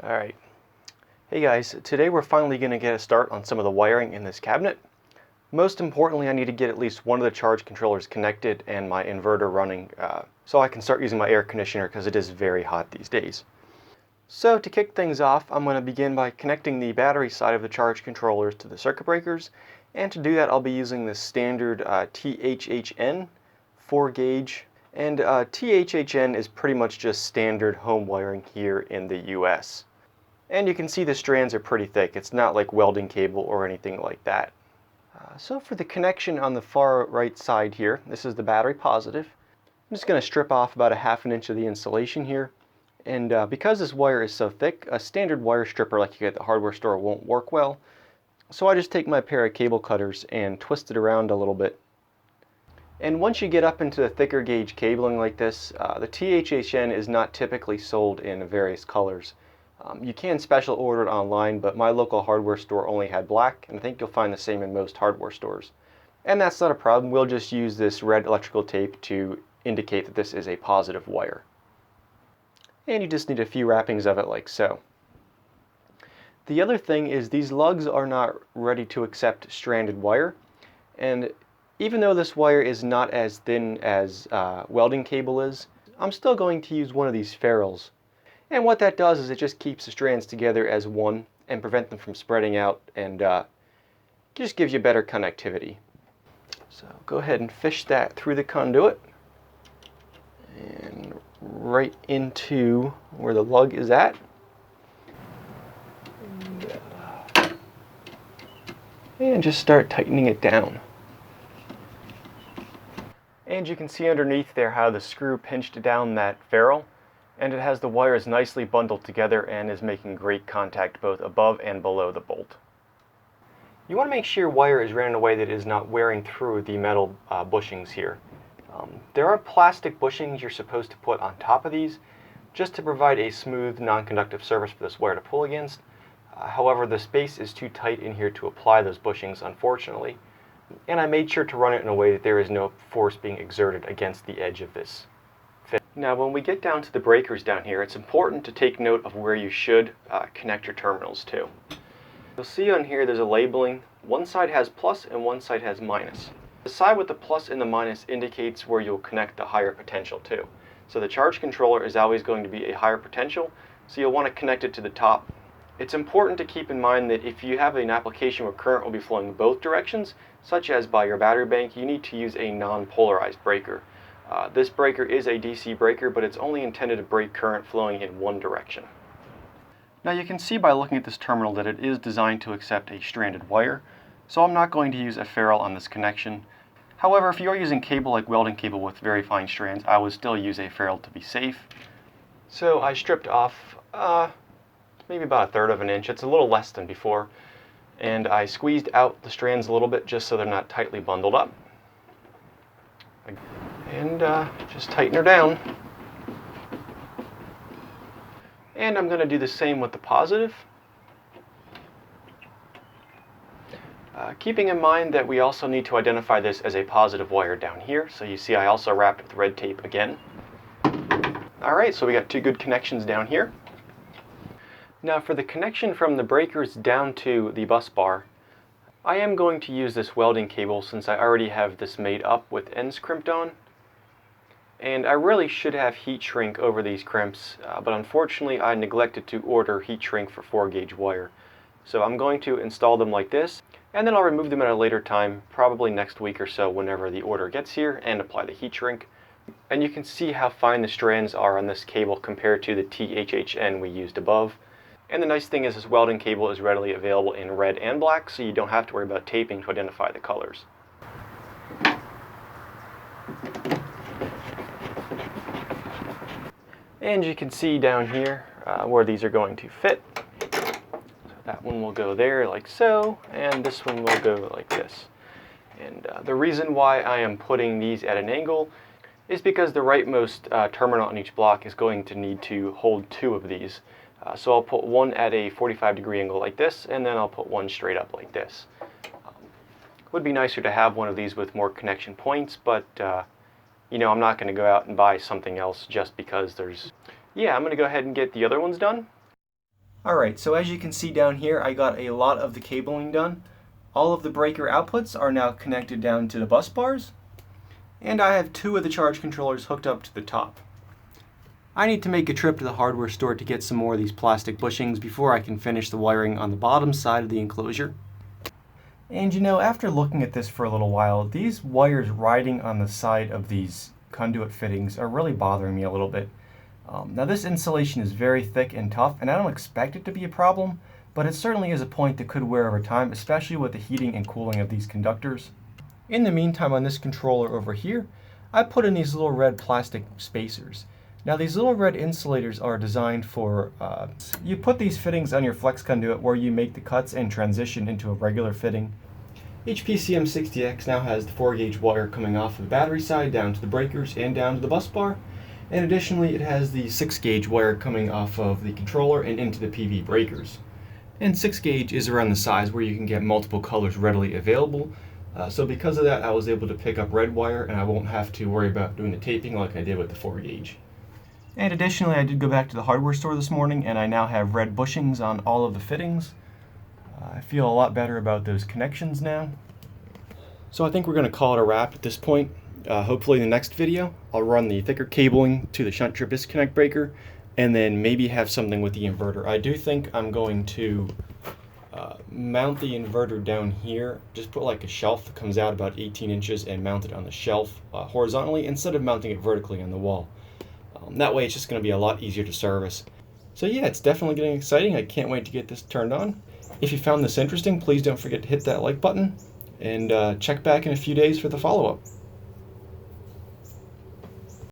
Alright, hey guys, today we're finally going to get a start on some of the wiring in this cabinet. Most importantly, I need to get at least one of the charge controllers connected and my inverter running so I can start using my air conditioner because it is very hot these days. So to kick things off, I'm going to begin by connecting the battery side of the charge controllers to the circuit breakers, and to do that I'll be using the standard THHN 4-gauge. And THHN is pretty much just standard home wiring here in the US. And you can see the strands are pretty thick. It's not like welding cable or anything like that. So for the connection on the far right side here, this is the battery positive. I'm just going to strip off about a ½ inch of the insulation here. And because this wire is so thick, a standard wire stripper like you get at the hardware store won't work well. So I just take my pair of cable cutters and twist it around a little bit. And once you get up into the thicker gauge cabling like this, the THHN is not typically sold in various colors. You can special order it online, but my local hardware store only had black, and I think you'll find the same in most hardware stores. And that's not a problem. We'll just use this red electrical tape to indicate that this is a positive wire. And you just need a few wrappings of it like so. The other thing is these lugs are not ready to accept stranded wire, and even though this wire is not as thin as welding cable is, I'm still going to use one of these ferrules. And what that does is it just keeps the strands together as one and prevent them from spreading out, and just gives you better connectivity. So go ahead and fish that through the conduit and right into where the lug is at. And just start tightening it down. And you can see underneath there how the screw pinched down that ferrule. And it has the wires nicely bundled together and is making great contact both above and below the bolt. You want to make sure your wire is ran in a way that is not wearing through the metal bushings here. There are plastic bushings you're supposed to put on top of these just to provide a smooth, non-conductive surface for this wire to pull against. However, the space is too tight in here to apply those bushings, unfortunately. And I made sure to run it in a way that there is no force being exerted against the edge of this. Now when we get down to the breakers down here, it's important to take note of where you should connect your terminals to. You'll see on here there's a labeling. One side has plus and one side has minus. The side with the plus and the minus indicates where you'll connect the higher potential to. So the charge controller is always going to be a higher potential, so you'll want to connect it to the top. It's important to keep in mind that if you have an application where current will be flowing both directions, such as by your battery bank, you need to use a non-polarized breaker. This breaker is a DC breaker, but it's only intended to break current flowing in one direction. Now you can see by looking at this terminal that it is designed to accept a stranded wire, so I'm not going to use a ferrule on this connection. However, if you're using cable like welding cable with very fine strands, I would still use a ferrule to be safe. So I stripped off maybe about 1/3 of an inch. It's a little less than before. And I squeezed out the strands a little bit just so they're not tightly bundled up. And just tighten her down. And I'm going to do the same with the positive. Keeping in mind that we also need to identify this as a positive wire down here. So you see I also wrapped it with red tape again. Alright, so we got 2 good connections down here. Now for the connection from the breakers down to the bus bar, I am going to use this welding cable since I already have this made up with ends crimped on. And I really should have heat shrink over these crimps, but unfortunately I neglected to order heat shrink for 4-gauge wire. So I'm going to install them like this, and then I'll remove them at a later time, probably next week or so whenever the order gets here, and apply the heat shrink. And you can see how fine the strands are on this cable compared to the THHN we used above. And the nice thing is this welding cable is readily available in red and black, so you don't have to worry about taping to identify the colors. And you can see down here where these are going to fit. So that one will go there like so, and this one will go like this. And the reason why I am putting these at an angle is because the rightmost terminal on each block is going to need to hold 2 of these. So I'll put one at a 45-degree angle like this, and then I'll put one straight up like this. Would be nicer to have one of these with more connection points, but you know, I'm not going to go out and buy something else just because there's... Yeah, I'm going to go ahead and get the other ones done. Alright, so as you can see down here, I got a lot of the cabling done. All of the breaker outputs are now connected down to the bus bars, and I have 2 of the charge controllers hooked up to the top. I need to make a trip to the hardware store to get some more of these plastic bushings before I can finish the wiring on the bottom side of the enclosure. And you know, after looking at this for a little while, these wires riding on the side of these conduit fittings are really bothering me a little bit. Now this insulation is very thick and tough, and I don't expect it to be a problem, but it certainly is a point that could wear over time, especially with the heating and cooling of these conductors. In the meantime, on this controller over here, I put in these little red plastic spacers. Now these little red insulators are designed for, you put these fittings on your flex conduit where you make the cuts and transition into a regular fitting. Each PCM60X now has the 4-gauge wire coming off of the battery side down to the breakers and down to the bus bar. And additionally, it has the 6-gauge wire coming off of the controller and into the PV breakers. And 6-gauge is around the size where you can get multiple colors readily available. So because of that, I was able to pick up red wire, and I won't have to worry about doing the taping like I did with the 4-gauge. And additionally, I did go back to the hardware store this morning, and I now have red bushings on all of the fittings. I feel a lot better about those connections now. So I think we're going to call it a wrap at this point. Hopefully in the next video, I'll run the thicker cabling to the shunt trip disconnect breaker, and then maybe have something with the inverter. I do think I'm going to mount the inverter down here. Just put like a shelf that comes out about 18 inches and mount it on the shelf horizontally instead of mounting it vertically on the wall. That way it's just going to be a lot easier to service. So yeah, it's definitely getting exciting. I can't wait to get this turned on. If you found this interesting, please don't forget to hit that like button, and check back in a few days for the follow-up.